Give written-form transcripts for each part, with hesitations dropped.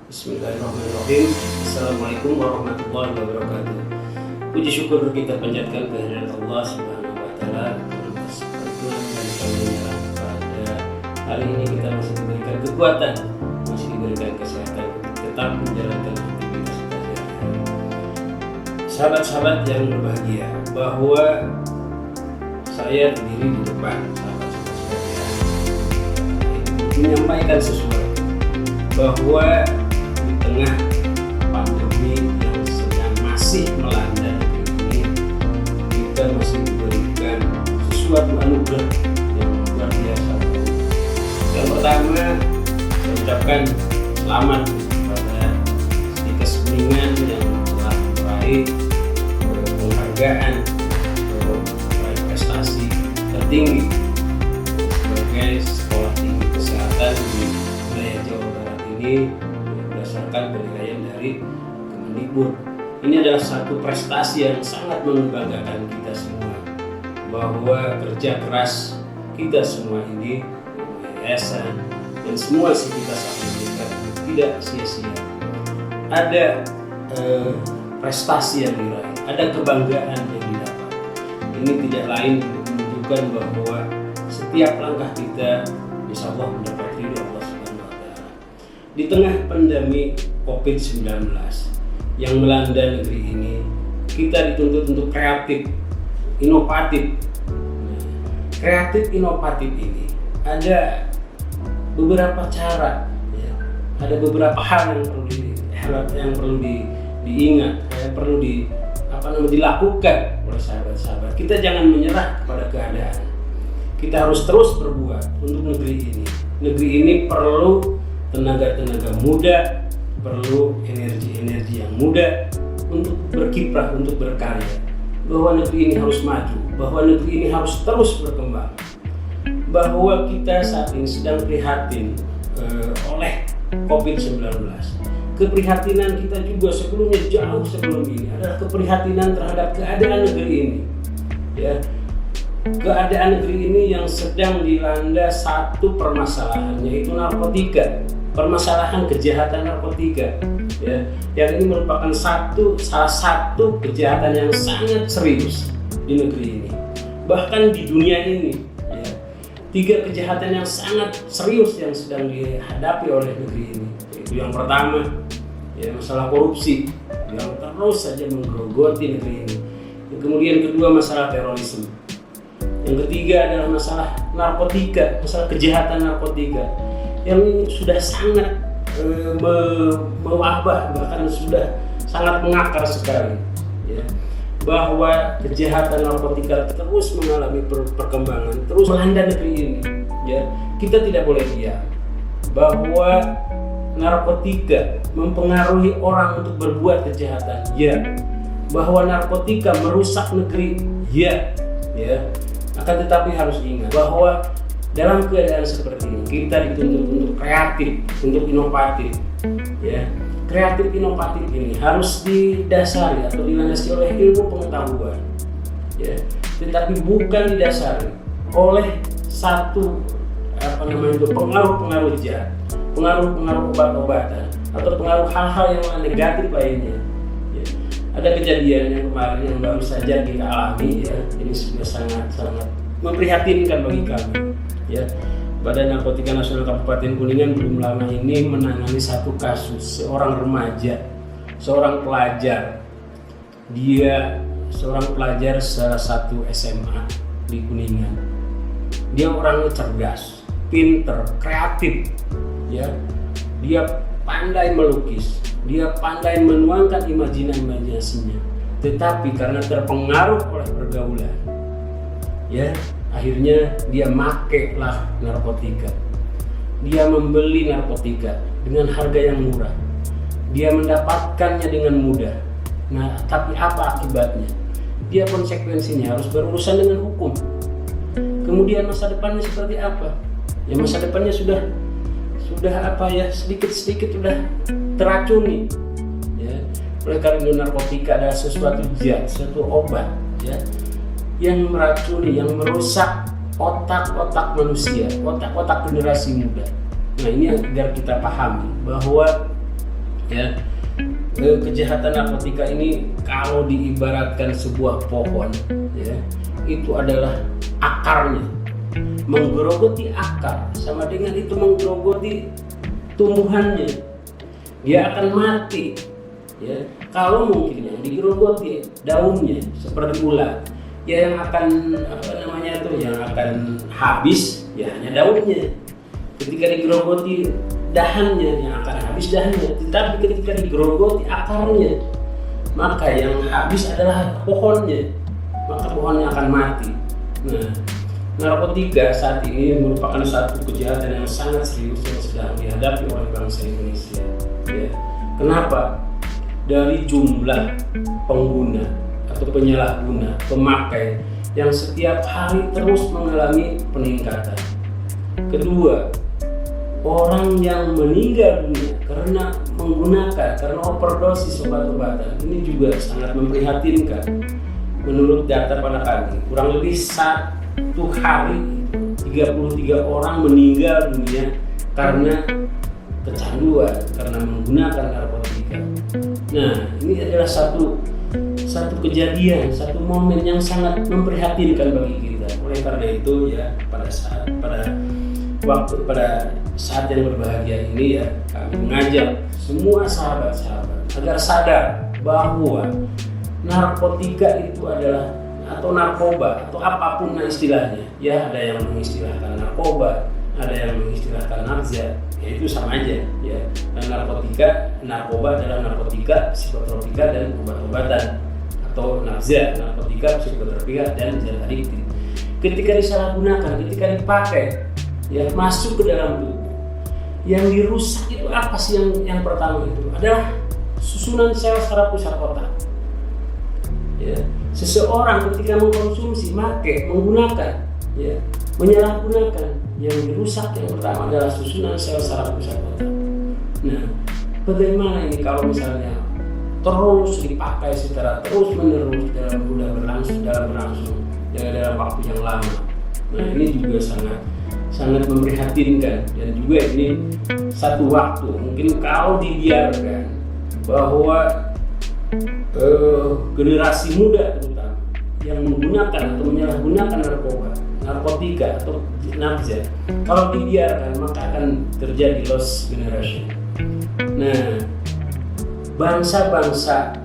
Bismillahirrahmanirrahim. Assalamualaikum warahmatullahi wabarakatuh. Puji syukur kita panjatkan kehadirat Allah Subhanahu wa taala atas pertolongan dan karunia pada hari ini. Kita masih diberikan kekuatan, masih diberikan kesehatan untuk tetap menjalankan aktivitas kita sehari-hari. Sahabat-sahabat yang berbahagia, bahwa saya berdiri di depan sahabat-sahabat menyampaikan sesuatu, bahwa di tengah pandemi yang sedang masih melanda ini, kita masih diberikan sesuatu anugerah yang luar biasa. Yang pertama, saya ucapkan selamat kepada Stikes Kuningan yang telah meraih penghargaan meraih prestasi tertinggi sebagai sekolah tinggi kesehatan di wilayah Jawa Barat ini berdasarkan penilaian dari Kemendikbud. Ini adalah satu prestasi yang sangat membanggakan kita semua, bahwa kerja keras kita semua ini, yayasan dan semua sivitas akademika tidak sia-sia. Ada prestasi yang diraih, ada kebanggaan yang didapat. Ini tidak lain untuk menunjukkan bahwa setiap langkah kita insya Allah mendapat ridho Allah Subhanahu wa taala. Di tengah pandemi COVID-19 yang melanda negeri ini, kita dituntut untuk kreatif, inovatif. Kreatif inovatif ini ada beberapa cara, ya. Ada beberapa hal yang perlu diingat, yang perlu dilakukan oleh sahabat-sahabat. Kita jangan menyerah kepada keadaan. Kita harus terus berbuat untuk negeri ini. Negeri ini perlu tenaga-tenaga muda, perlu energi-energi yang muda untuk berkiprah, untuk berkarya. Bahwa negeri ini harus maju, bahwa negeri ini harus terus berkembang. Bahwa kita saat ini sedang prihatin oleh COVID-19. Keprihatinan kita juga sebelumnya, jauh sebelum ini, adalah keprihatinan terhadap keadaan negeri ini. Ya. Keadaan negeri ini yang sedang dilanda satu permasalahan, yaitu narkotika, permasalahan kejahatan narkotika, ya, yang ini merupakan salah satu kejahatan yang sangat serius di negeri ini, bahkan di dunia ini, ya. 3 kejahatan yang sangat serius yang sedang dihadapi oleh negeri ini, yaitu yang pertama, ya, masalah korupsi yang terus saja menggerogoti negeri ini. Kemudian kedua, masalah terorisme. Yang ketiga adalah masalah narkotika, masalah kejahatan narkotika yang sudah sangat mewabah, bahkan sudah sangat mengakar sekali, ya. Bahwa kejahatan narkotika terus mengalami perkembangan, terus melanda negeri ini, ya. Kita tidak boleh diam bahwa narkotika mempengaruhi orang untuk berbuat kejahatan, ya. Bahwa narkotika merusak negeri, ya. Akan tetapi harus ingat bahwa dalam keadaan seperti ini kita dituntut untuk kreatif, untuk inovatif, ya. Kreatif inovatif ini harus didasari atau dilandasi oleh ilmu pengetahuan, ya. Tetapi bukan didasari oleh satu pengaruh-pengaruh jahat, pengaruh-pengaruh obat-obatan atau pengaruh hal-hal yang negatif lainnya. Ada kejadian yang kemarin yang baru saja kita alami, ya. Ini sudah sangat memprihatinkan bagi kami, ya. Badan Narkotika Nasional Kabupaten Kuningan belum lama ini menangani satu kasus seorang remaja, seorang pelajar. Dia seorang pelajar salah satu SMA di Kuningan. Dia orangnya cerdas, pinter, kreatif, ya. Dia pandai melukis, dia pandai menuangkan imajinasinya, tetapi karena terpengaruh oleh pergaulan, ya, akhirnya dia makelah narkotika. Dia membeli narkotika dengan harga yang murah, dia mendapatkannya dengan mudah. Nah, tapi apa akibatnya? Dia konsekuensinya harus berurusan dengan hukum. Kemudian masa depannya seperti apa? Ya, masa depannya sudah sedikit sudah teracuni, ya. Oleh karena narkotika adalah sesuatu zat, suatu obat, ya, yang meracuni, yang merusak otak-otak manusia, otak-otak generasi muda. Nah, ini agar kita pahami bahwa Ya, kejahatan narkotika ini kalau diibaratkan sebuah pohon, ya, itu adalah akarnya. Menggerogoti akar sama dengan itu menggerogoti tumbuhannya. Dia akan mati, ya. Kalau mungkin yang digerogoti daunnya seperti ulat, ya yang akan yang akan habis ya hanya daunnya. Ketika digerogoti dahannya yang akan habis dahannya, tetapi ketika digerogoti akarnya, maka yang habis adalah pohonnya, maka pohonnya akan mati. Nah, narkotika saat ini merupakan satu kejahatan yang sangat serius yang sedang dihadapi oleh bangsa Indonesia. Ya. Kenapa? Dari jumlah pengguna atau penyalahguna, pemakai yang setiap hari terus mengalami peningkatan. Kedua, orang yang meninggal dunia karena overdosis obat-obatan ini juga sangat memprihatinkan. Menurut data pada kami, kurang lebih satu hari 33 orang meninggal dunia karena kecanduan, karena menggunakan narkotika. Nah, ini adalah satu kejadian, satu momen yang sangat memprihatinkan bagi kita. Oleh karena itu ya, pada saat yang berbahagia ini ya, kami mengajak semua sahabat-sahabat agar sadar bahwa narkotika itu adalah, atau narkoba atau apapun istilahnya, ya ada yang mengistilahkan narkoba, ada yang mengistilahkan nafza, ya itu sama aja ya. Dan narkoba adalah narkotika, psikotropika dan obat-obatan, atau nafza, narkotika, psikotropika dan zat adiktif. Ketika disalahgunakan, ketika dipakai, ya masuk ke dalam tubuh, yang dirusak itu apa sih? Yang pertama itu adalah susunan sel saraf pusat otak. Ya, seseorang ketika mengkonsumsi, menggunakan, ya, menyalahgunakan, yang dirusak yang pertama adalah susunan sel saraf pusat otak. Nah, bagaimana ini kalau misalnya terus dipakai secara terus menerus dalam waktu yang lama? Nah, ini juga sangat memprihatinkan, dan juga ini satu waktu mungkin kalau dibiarkan bahwa generasi muda terutama yang menggunakan atau menyalahgunakan narkotika atau nafza, kalau dibiarkan maka akan terjadi lost generation. Nah, bangsa-bangsa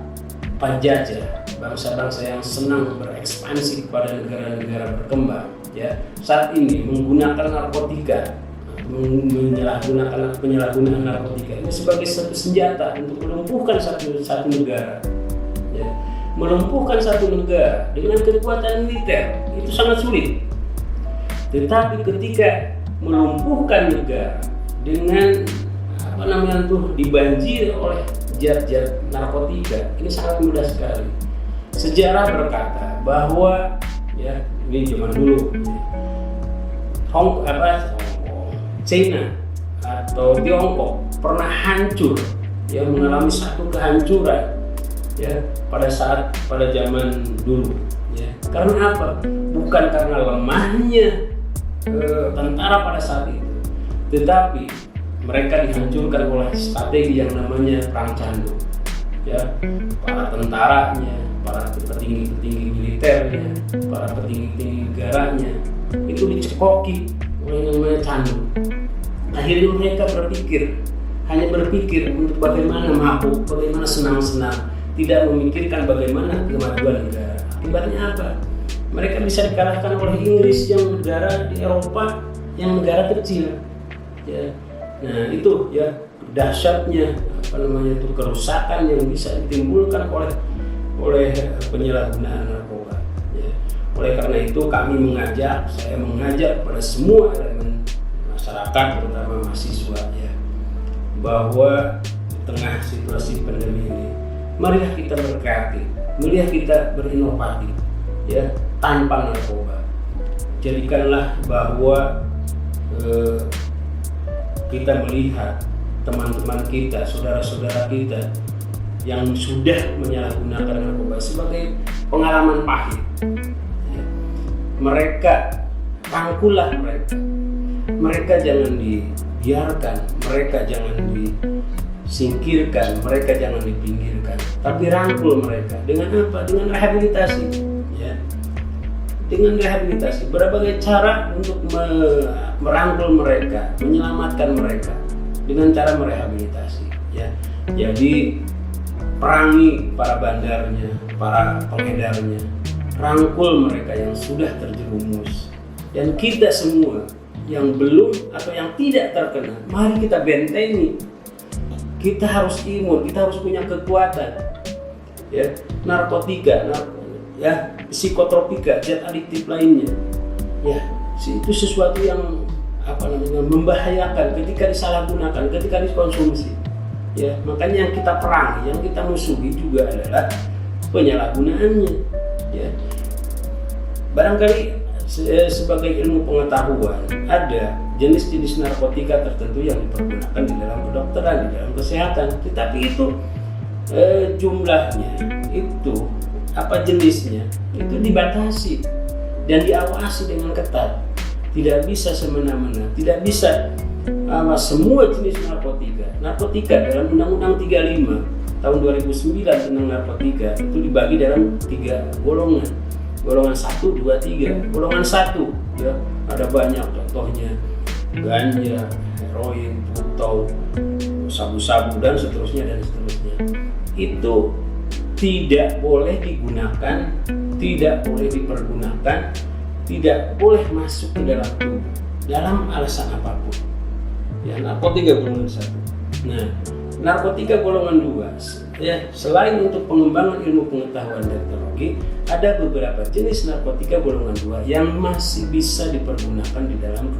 penjajah, bangsa-bangsa yang senang berekspansi kepada negara-negara berkembang, ya, saat ini menggunakan narkotika, penyalahgunaan narkotika ini sebagai satu senjata untuk melumpuhkan satu negara. Ya, melumpuhkan satu negara dengan kekuatan militer itu sangat sulit. Tetapi ketika melumpuhkan negara dengan dibanjiri oleh zat-zat narkotika, ini sangat mudah sekali. Sejarah berkata bahwa ya, ini zaman dulu China atau Tiongkok pernah hancur, ya, mengalami satu kehancuran, ya, pada zaman dulu, ya. Karena apa? Bukan karena lemahnya tentara pada saat itu, tetapi mereka dihancurkan oleh strategi yang namanya perang candu, ya. Para tentaranya, para petinggi-petinggi militernya, para petinggi-petinggi negaranya itu dicekoki oleh yang namanya candu. Akhirnya mereka hanya berpikir untuk bagaimana mabuk, bagaimana senang-senang, tidak memikirkan bagaimana kemajuan negara. Akibatnya apa? Mereka bisa dikalahkan oleh Inggris yang negara di Eropa, yang negara kecil, ya. Nah, itu ya dahsyatnya kerusakan yang bisa ditimbulkan oleh penyalahgunaan narkoba, ya. Oleh karena itu saya mengajak pada semua elemen masyarakat, terutama mahasiswa, ya, bahwa di tengah situasi pandemi ini, marilah kita berkreatif, marilah kita berinovatif, ya, tanpa narkoba. Jadikanlah bahwa kita melihat teman-teman kita, saudara-saudara kita yang sudah menyalahgunakan narkoba sebagai pengalaman pahit. Mereka, rangkullah mereka. Mereka jangan dibiarkan, mereka jangan singkirkan, mereka jangan dipinggirkan, tapi rangkul mereka. Dengan apa? Dengan rehabilitasi, ya. Dengan rehabilitasi, berbagai cara untuk merangkul mereka, menyelamatkan mereka dengan cara merehabilitasi, ya. Jadi perangi para bandarnya, para pengedarnya, rangkul mereka yang sudah terjerumus, dan kita semua yang belum atau yang tidak terkena, mari kita bentengi. Kita harus imun, kita harus punya kekuatan. Ya, narkotika, ya, psikotropika, zat adiktif lainnya, ya, itu sesuatu yang membahayakan ketika disalahgunakan, ketika dikonsumsi. Ya, makanya yang kita perangi, yang kita musuhi juga adalah penyalahgunaannya. Ya, barangkali sebagai ilmu pengetahuan ada jenis-jenis narkotika tertentu yang dipergunakan di dalam kedokteran, di dalam kesehatan, tetapi itu jumlahnya, itu jenisnya itu dibatasi dan diawasi dengan ketat. Tidak bisa semena-mena, tidak bisa semua jenis narkotika dalam Undang-Undang 35 tahun 2009 tentang narkotika itu dibagi dalam 3 golongan. Golongan 1, 2, 3. Golongan 1, ya, ada banyak contohnya ganja, heroin, putau, sabu-sabu dan seterusnya. Itu tidak boleh digunakan, tidak boleh dipergunakan, tidak boleh masuk ke dalam tubuh dalam alasan apapun. Ya, narkotika golongan 1. Nah, narkotika golongan 2, ya, selain untuk pengembangan ilmu pengetahuan dan teknologi, ada beberapa jenis narkotika golongan 2 yang masih bisa dipergunakan di dalam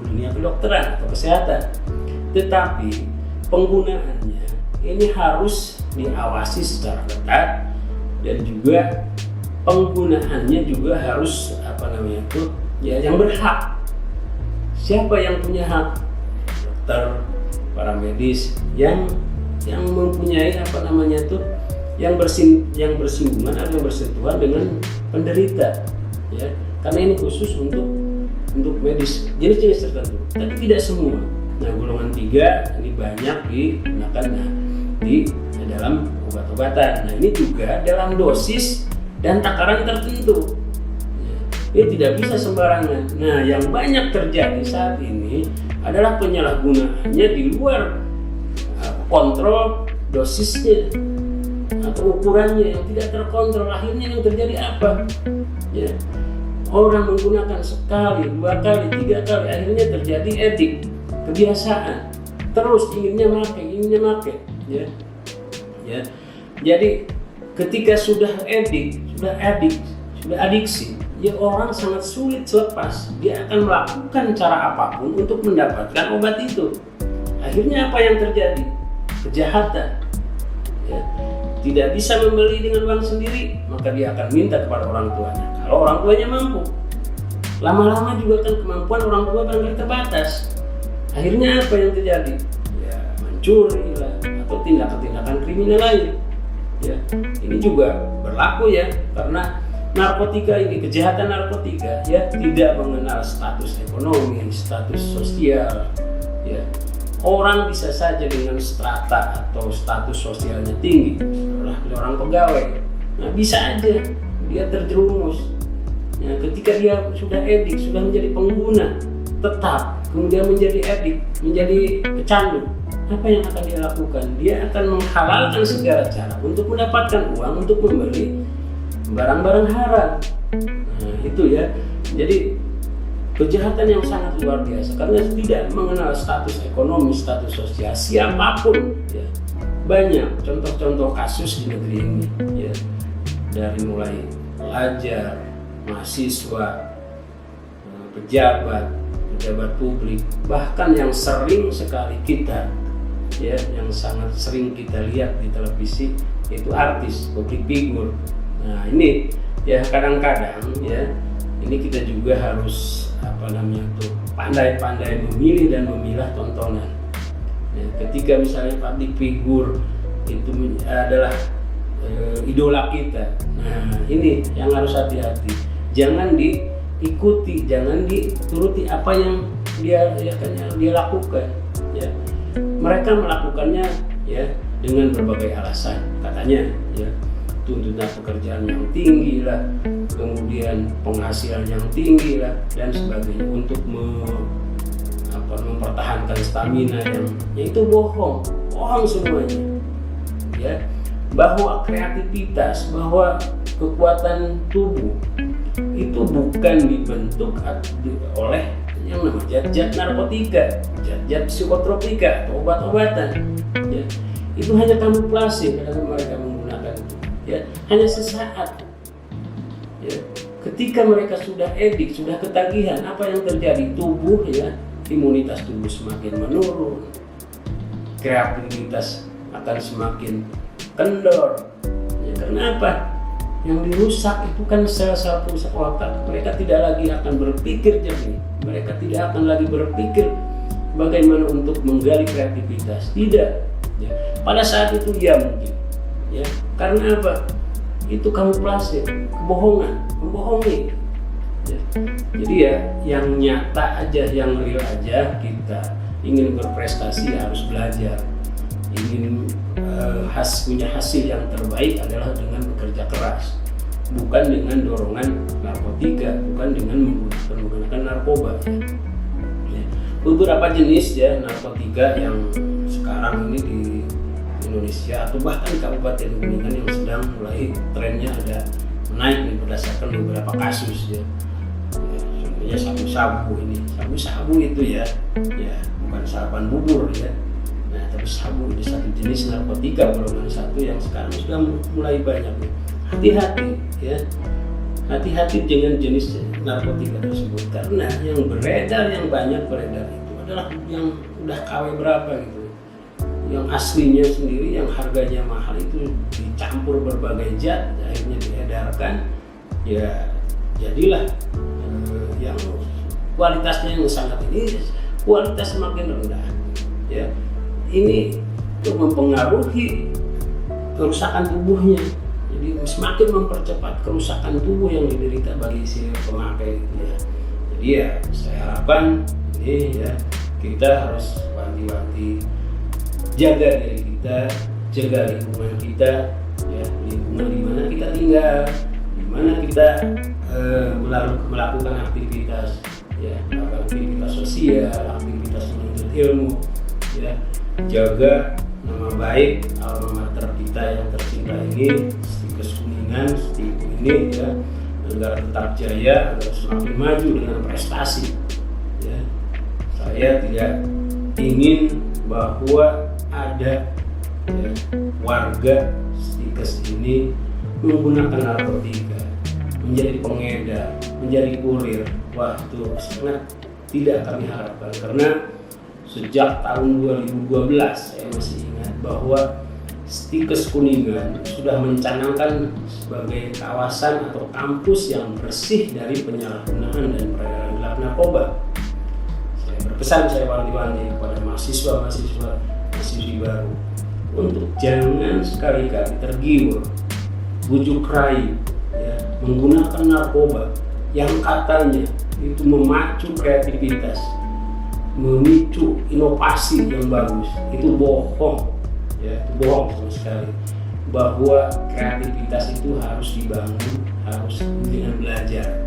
dunia kedokteran atau kesehatan. Tetapi penggunaannya ini harus diawasi secara ketat, dan juga penggunaannya juga harus yang berhak. Siapa yang punya hak? Dokter, para medis yang mempunyai yang bersinggungan atau yang bersentuhan dengan penderita, ya, karena ini khusus untuk medis jenis-jenis tertentu, tapi tidak semua. Nah, golongan 3 ini banyak digunakan di dalam obat-obatan. Nah, ini juga dalam dosis dan takaran tertentu, ya, ini tidak bisa sembarangan. Nah, yang banyak terjadi saat ini adalah penyalahgunaannya di luar kontrol dosisnya atau ukurannya yang tidak terkontrol. Akhirnya yang terjadi apa? Ya, orang menggunakan sekali, 2 kali, 3 kali, akhirnya terjadi edik, kebiasaan, terus inginnya make, ya. Jadi ketika sudah adiksi, ya, orang sangat sulit selepas. Dia akan melakukan cara apapun untuk mendapatkan obat itu. Akhirnya apa yang terjadi? Kejahatan, ya. Tidak bisa membeli dengan uang sendiri, maka dia akan minta kepada orang tuanya. Kalau orang tuanya mampu, lama-lama juga kan kemampuan orang tua barangkali terbatas. Akhirnya apa yang terjadi? Ya, mencuri lah, atau tindakan-tindakan kriminal lain. Ya, ini juga berlaku, ya, karena narkotika ini, kejahatan narkotika, ya, tidak mengenal status ekonomi, status sosial, ya. Orang bisa saja dengan strata atau status sosialnya tinggi, orang pegawai, nah, bisa aja dia terjerumus. Nah, ketika dia sudah edik, sudah menjadi pengguna tetap, kemudian menjadi edik, menjadi pecandu, apa yang akan dia lakukan? Dia akan menghalalkan segala cara untuk mendapatkan uang untuk membeli barang-barang haram. Nah, itu, ya. Jadi kejahatan yang sangat luar biasa karena tidak mengenal status ekonomi, status sosial siapapun, ya. Banyak contoh-contoh kasus di negeri ini, ya, dari mulai pelajar, mahasiswa, pejabat publik, bahkan yang sering sekali kita, ya, yang sangat sering kita lihat di televisi, itu artis, public figure. Nah, ini, ya, kadang-kadang, ya, ini kita juga harus pandai-pandai memilih dan memilah tontonan. Ya, ketika misalnya public figure itu adalah idola kita, nah, ini yang harus hati-hati. Jangan diikuti, jangan dituruti apa yang dia lakukan. Ya, mereka melakukannya ya, dengan berbagai alasan, katanya ya, tuntutan pekerjaan yang tinggi lah, kemudian penghasilan yang tinggi lah, dan sebagainya, untuk mempertahankan stamina yang itu bohong semuanya ya. Bahwa kreativitas, bahwa kekuatan tubuh itu bukan dibentuk oleh yang namanya zat-zat narkotika, zat-zat psikotropika atau obat-obatan ya. Itu hanya kamuflase kalau mereka menggunakan itu ya, hanya sesaat ya. Ketika mereka sudah edik, sudah ketagihan, apa yang terjadi? Tubuh ya, imunitas tubuh semakin menurun, kreativitas akan semakin kendor ya. Karena apa? Yang dirusak itu kan sel-sel pusat otak. Mereka tidak lagi akan berpikir jernih, mereka tidak akan lagi berpikir bagaimana untuk menggali kreativitas, tidak ya. Pada saat itu ya mungkin ya, karena apa? Itu kamuflase, kebohongan, membohongi ya. Jadi ya, yang nyata aja, yang real aja. Kita ingin berprestasi harus belajar, ingin punya hasil yang terbaik adalah dengan bekerja keras, bukan dengan dorongan narkotika, bukan dengan menggunakan narkoba ya. Beberapa jenis ya narkotika yang sekarang ini di Indonesia atau bahkan Kabupaten Kuningan yang sedang mulai trennya ada naik nih berdasarkan beberapa kasus ya. Contohnya sabu-sabu ini, sabu-sabu itu ya bukan sarapan bubur ya. Nah, tapi sabu itu satu jenis narkotika golongan satu yang sekarang sudah mulai banyak nih. Hati-hati ya, hati-hati dengan jenis narkotika tersebut, karena yang banyak beredar itu adalah yang udah KW berapa gitu. Yang aslinya sendiri yang harganya mahal itu dicampur berbagai zat, akhirnya diedarkan ya, jadilah yang kualitasnya yang sangat ini, kualitas semakin rendah ya. Ini untuk mempengaruhi kerusakan tubuhnya, jadi semakin mempercepat kerusakan tubuh yang diderita bagi si pemakai ya. Jadi ya saya harapkan ini ya, kita harus wanti-wanti, jaga diri kita, jaga lingkungan kita ya, lingkungan di mana kita tinggal, di mana kita melakukan aktivitas ya, melakukan aktivitas sosial, aktivitas menuntut ilmu ya. Jaga nama baik alma mater kita yang tercinta ini, Stikes Kuningan, Stiku ini ya, agar tetap jaya, agar semakin maju dengan prestasi ya. Saya tidak ingin bahwa ada ya, warga Stikes ini menggunakan narkotika, menjadi pengedar, menjadi kurir. Wah, itu sangat tidak kami harapkan, karena sejak tahun 2012 saya masih ingat bahwa Stikes Kuningan sudah mencanangkan sebagai kawasan atau kampus yang bersih dari penyalahgunaan dan peredaran gelap narkoba. Saya berpesan, saya wanti-wanti kepada mahasiswi baru untuk jangan sekali-kali tergiur, bujuk rayu ya, menggunakan narkoba yang katanya itu memacu kreativitas, memicu inovasi yang bagus. Itu bohong ya, itu bohong sama sekali. Bahwa kreativitas itu harus dibangun, harus dengan belajar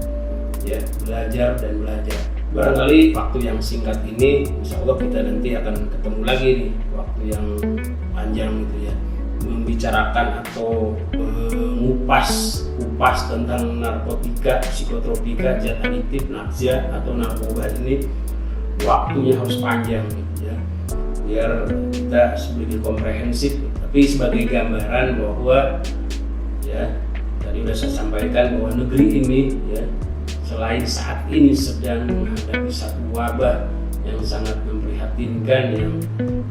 ya, belajar dan belajar. Barangkali waktu yang singkat ini insya Allah kita nanti akan ketemu lagi nih, waktu yang panjang gitu ya, membicarakan atau ngupas tentang narkotika, psikotropika, zat adiktif, nakzia atau narkoba ini. Waktunya harus panjang gitu ya, biar kita sebagai komprehensif, tapi sebagai gambaran bahwa ya, tadi sudah saya sampaikan bahwa negeri ini ya, selain saat ini sedang menghadapi satu wabah yang sangat memprihatinkan yang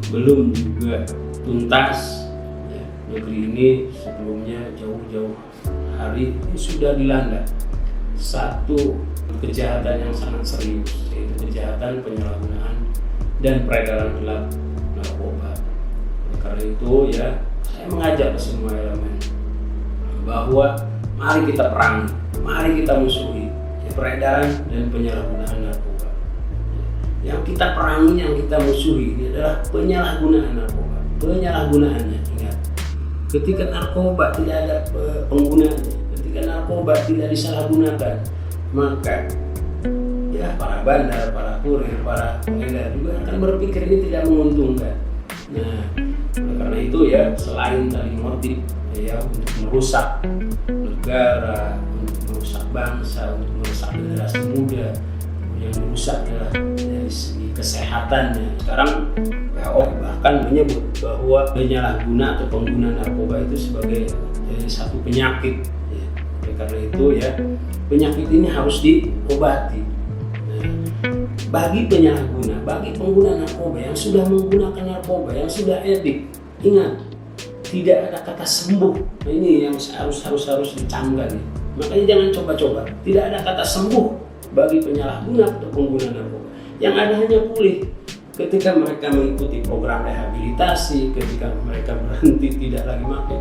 belum juga tuntas ya, negeri ini sebelumnya jauh-jauh hari sudah dilanda satu kejahatan yang sangat serius, yaitu kejahatan penyalahgunaan dan peredaran gelap narkoba. Karena itu ya, saya mengajak ke semua elemen bahwa mari kita perangi, mari kita musuhi ya, peredaran dan penyalahgunaan narkoba. Yang kita perangi, yang kita musuhi ini adalah penyalahgunaan narkoba, penyalahgunaannya. Ingat, ketika narkoba tidak ada penggunanya, ketika narkoba tidak disalahgunakan, maka ya para bandar, para kurir, para pengedar juga akan berpikir ini tidak menguntungkan. Nah, karena itu ya, selain tadi motif ya untuk merusak negara, untuk merusak bangsa, untuk merusak generasi muda, yang merusak adalah dari segi kesehatannya. Sekarang WHO bahkan menyebut bahwa penyalahguna atau pengguna narkoba itu sebagai satu penyakit. Ya. Karena itu ya, penyakit ini harus diobati. Nah, bagi penyalahguna, bagi pengguna narkoba yang sudah menggunakan narkoba, yang sudah edik, ingat, tidak ada kata sembuh. Nah, ini yang harus dicamkan. Ya. Makanya jangan coba-coba. Tidak ada kata sembuh bagi penyalahguna atau pengguna narkoba. Yang ada hanya pulih. Ketika mereka mengikuti program rehabilitasi, ketika mereka berhenti tidak lagi makan,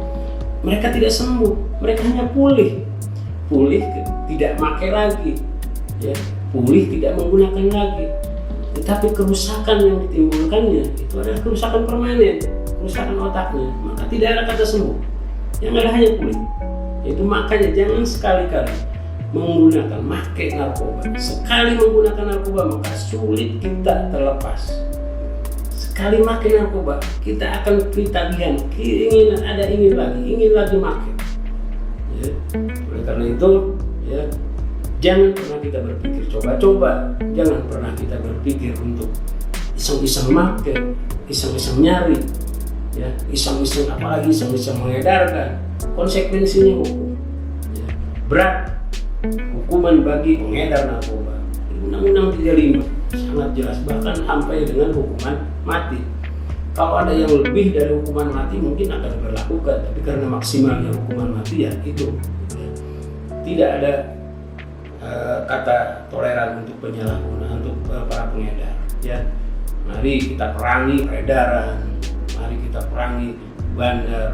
mereka tidak sembuh. Mereka hanya pulih. Pulih tidak makan lagi. Ya. Pulih tidak menggunakan lagi. Tetapi kerusakan yang ditimbulkannya itu adalah kerusakan permanen, kerusakan otaknya. Maka tidak ada kata sembuh. Yang ada hanya pulih. Itu makanya jangan sekali-kali menggunakan narkoba. Sekali menggunakan narkoba maka sulit kita terlepas. Sekali makan narkoba kita akan ketagihan, ingin lagi makan. Ya. Oleh karena itu ya, jangan pernah kita berpikir coba-coba, jangan pernah kita berpikir untuk iseng-iseng makan, iseng-iseng nyari, ya, iseng-iseng apalagi iseng-iseng mengedarkan. Konsekuensinya hukum. Ya. Berat hukuman bagi pengedar narkoba. Undang-Undang 35 sangat jelas, bahkan sampai dengan hukuman mati. Kalau ada yang lebih dari hukuman mati mungkin akan diberlakukan, tapi karena maksimalnya hukuman mati ya itu. Ya. Tidak ada kata toleran untuk penyalahguna, untuk para pengedar. Ya, mari kita perangi peredaran, mari kita perangi bandar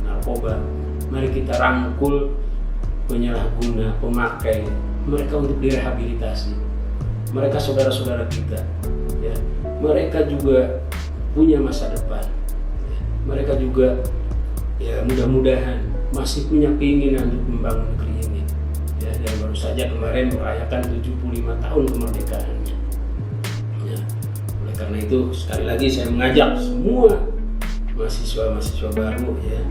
narkoba, mari kita rangkul penyalahguna, pemakai, mereka untuk direhabilitasi. Mereka saudara-saudara kita, ya. Mereka juga punya masa depan. Ya. Mereka juga, ya, mudah-mudahan masih punya keinginan untuk membangun negeri ini. Ya, dan baru saja kemarin merayakan 75 tahun kemerdekaannya. Ya. Oleh karena itu sekali lagi saya mengajak semua mahasiswa-mahasiswa baru ya,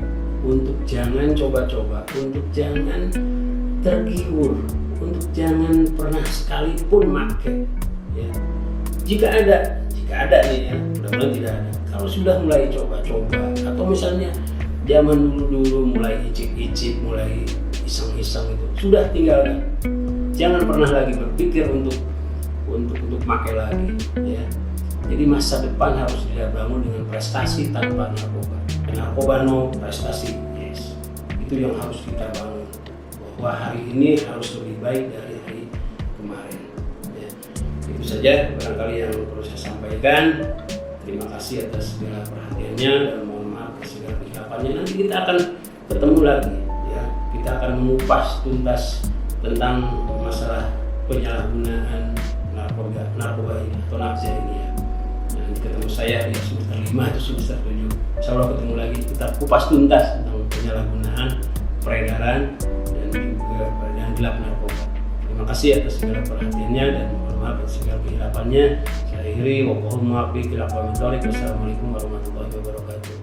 untuk jangan coba-coba, untuk jangan tergiur, untuk jangan pernah sekalipun make. Ya. Jika ada nih ya, mudah-mudahan tidak ada. Kalau sudah mulai coba-coba, atau misalnya zaman dulu mulai icip-icip, mulai iseng-iseng itu, sudah tinggalkan. Jangan pernah lagi berpikir untuk make lagi. Ya. Jadi masa depan harus dibangun dengan prestasi tanpa narkoba. Narkoba no, prestasi yes. Itu yang harus kita bangun. Bahwa hari ini harus lebih baik dari hari kemarin. Ya. Itu saja barangkali yang perlu saya sampaikan. Terima kasih atas segala perhatiannya dan mohon maaf atas segala kesilapannya. Nanti kita akan ketemu lagi. Ya. Kita akan mengupas tuntas tentang masalah penyalahgunaan narkoba ini atau nafsa ini ya. Nanti ketemu saya di semester 5 atau semester 7. Insya Allah ketemu lagi, kita kupas tuntas tentang penyalahgunaan, peredaran, dan juga peredaran gelap narkoba. Terima kasih atas segala perhatiannya dan mohon maaf atas segala kehilafannya. Saya akhiri, wassalamualaikum warahmatullahi wabarakatuh.